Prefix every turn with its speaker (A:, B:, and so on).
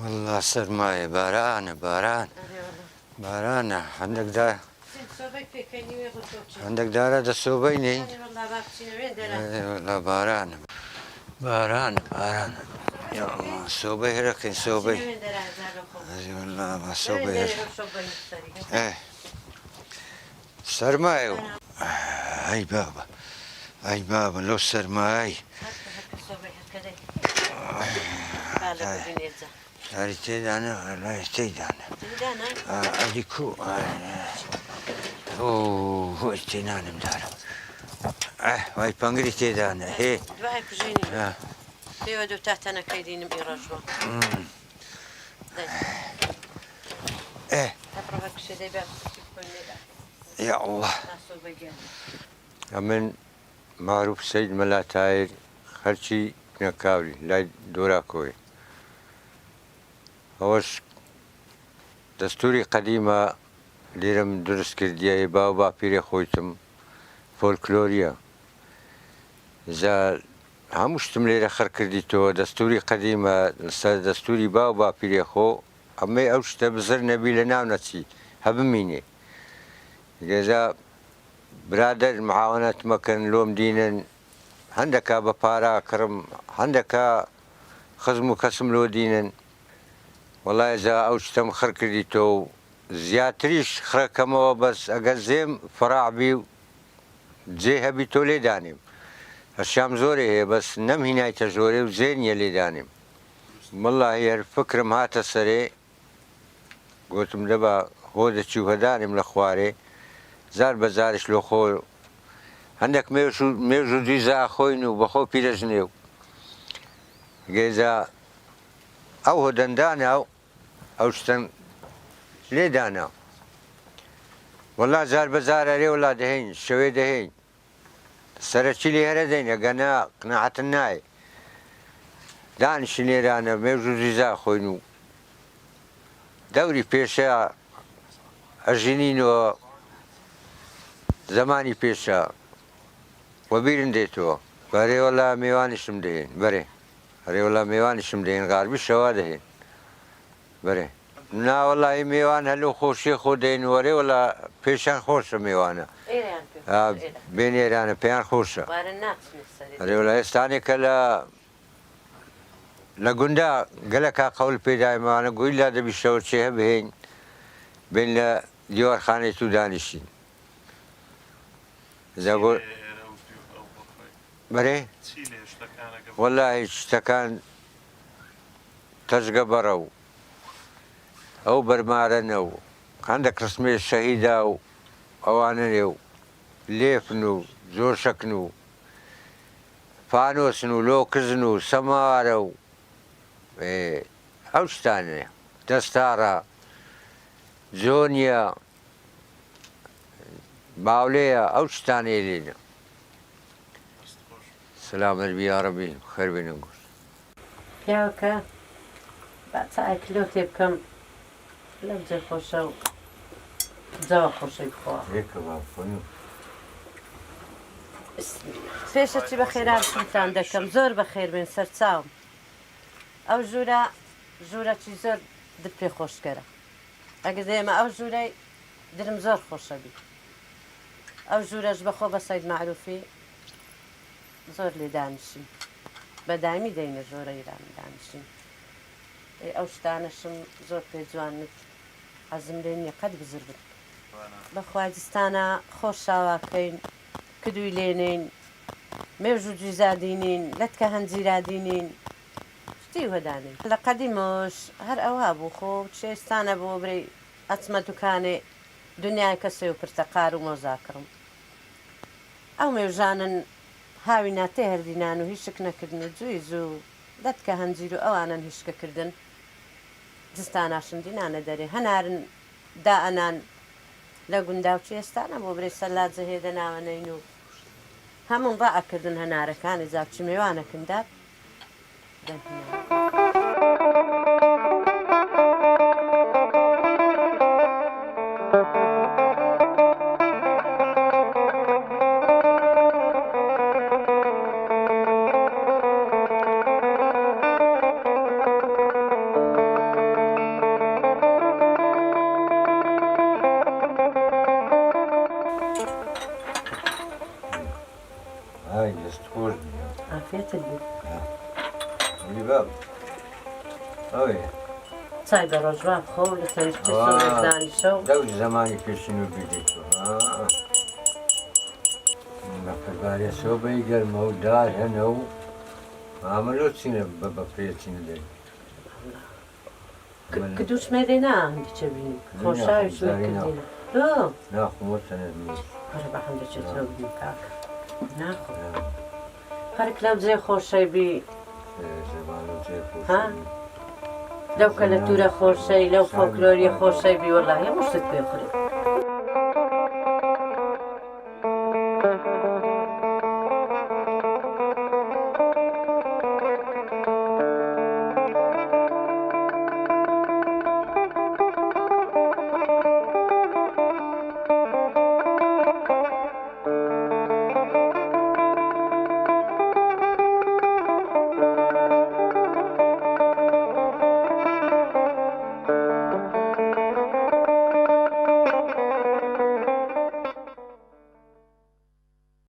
A: والله سرمایه بارانە بارانە هەندێک دارە دەسۆبەینی بارانە سۆبەی هەرەکەین سۆبەی سۆبەی سەرمایە و ئەی بابە لەو سەرمایی داری تێدانە لای تێدانە ئەلی کو هۆی تێنانم دارە وای پەنگری تێدانە هێ
B: پێوە دوو تاتەنەکەی دینم ئێڕۆژوە
A: یا الله ئەمن معروف سەید مەلا تایر خەرچی نەکاوری لای دۆراکۆی ئەوەش دەستوری قەدیمە لێرەم دروست کردیە باو باپیرێ خۆیتم فۆلکلۆریە هەموو شتم لێرە خەر کردیتەوە دەستوری قەدیمە سەر دەستوری باو باپیرێ خۆ ئەمەی ئەو شتە بزر نەبی لە ناو نەچی هەبمینێ گێزا برادر معاونەت مەکەن لۆم دینن هەندێکا بە پارا کڕم هەندێکا خزم و کەسم لۆ دینن وەڵای زا ئەو شتەم خڕ کردیتەوە و زیاتریش خڕەکەمەوە بەس ئەگەر زێم فڕاعبی و جێ هەبی تۆ لێدانیم هەشام زۆرێ هەیە بەس نەمهینایتە زۆرێ و زێنیە لێدانیم وەڵڵاهی هەر فکرم هاتە سەرێ گوتم دەبا خۆ دەچی و هەدانیم لە خوارێ زار بەزارش لۆ خۆ هەندێک مێژ و دیزا خۆین و بەخۆ پیرەژنێ و گێزا ئەو هۆدەندانە و ئەو شتەن لێدانا وەڵا زار بەزار ئەرێ وڵا دەهێن شەوێ دەهێن سەرەکی لێ هەرە دەین ئەگەنا قناعەتن نایە دانیشی لێرانە مێژ و دیزا خۆین و دەوری پێشە ئەژینینەوە زەمانی پێشە وەبیرن دێتەوە بەرێ وەڵا میوانیشم دەهێن بەرێ هەرێ وەڵا میوانیشم دەهێن غاربی شەوا دەهێن بەرێ ناوەڵی میوان هەلو خۆشیە خۆ دەین وەرێ وەڵا پێشیان خۆشە میوانە بێن ئێرانە پێیان خۆشە هەرێ وەڵا ئێستانێکە لە گوندا گەلەکا قەول پێدایمانە گوی لا دەبیشەوە چێ هەبهێن بین لە دیوارخانەی تو دانیشین بەرێ وەڵای شتەکان تەژگە بەڕە و ئەو بەرمارەنە و هەندێک ڕسمێ شەهیدا و ئەوانەنێ و لێفن و زۆر شەکن و پانۆسن و لۆکزن و سەمارە و ئەو شتانێ دەستارە جۆنیە باولەیە ئەو شتانەیە لێنە سلام نەبی یا ڕەبی خەیر بێنە گۆشت
B: پیاوەکە با چای کلۆ تێ بکەم لەو جێ خۆشە و جاوە خۆشەی بخۆوە پێشەچی بە خێراتان دەکەم زۆر بە خێر بێن سەرچاوم ئەو ژوورەکی زۆر دل پێ خۆشگەرە ئەگەر دێمە ئەو ژوورەی دلم زۆر خۆشە بی ئەو ژوورەش بەخۆ بە سەید معروفی زۆر لێ دانیشین بەدامی دەینە ژۆرە ئیران دانیشین ئەو شتانەشم زۆر پێ جوانت حەزم لێ نییە قەت بزر بن بە خواجستانە خۆش شاواکەین کدووی لێنین مێژ و جویزادینین لەتکە هەنجیرادینین شتی وەدانین لە قەدیمەوەش هەر ئەوها بوو خۆ چێستانە بۆ برەی ئەچمە دوکانێ دنیای کەسێ و پرتەقار و مۆزاکڕم ئەو مێژانن هاوی ناتێ هەردینان و هیچک نەکردن و جووی زوو دەتکە هەنجیر و ئەوانن هیچکەکردن دستاناشن دینانە دەرێ هەنارن دائەنان لە گونداوچی ئێستانە بۆ برێ سەلاجە هێدە ناوەنەین و هەموو ڕائەکردن هەنارەکانی زاوچی میوانەکەندات عافیت البی
A: لیباب اوه
B: چای بەڕۆژوا خۆ لە تەنیشتی سۆرێک دانیشە و
A: دەور زمانی پێشین و بیدێتەوە نەفربارێ سۆبەی گەرمە و دار هەنە و ئامەلۆ چینە بە پێچینە دەی
B: کە دووشمێدەی ناهەندی چە بینی خۆشاویش نکردینە
A: ناخۆمە تەنەرمی
B: هەرە بە هەندە چێتەوە بینی کاکە ناخۆ هەرک لەم جێ خۆشەی بی
A: زەمان و جێ
B: ها لەو کە لە تورە خۆشەی لەو فۆکلۆریە خۆشەی بی وەڵاهی هەموو شتت پێ خوڕی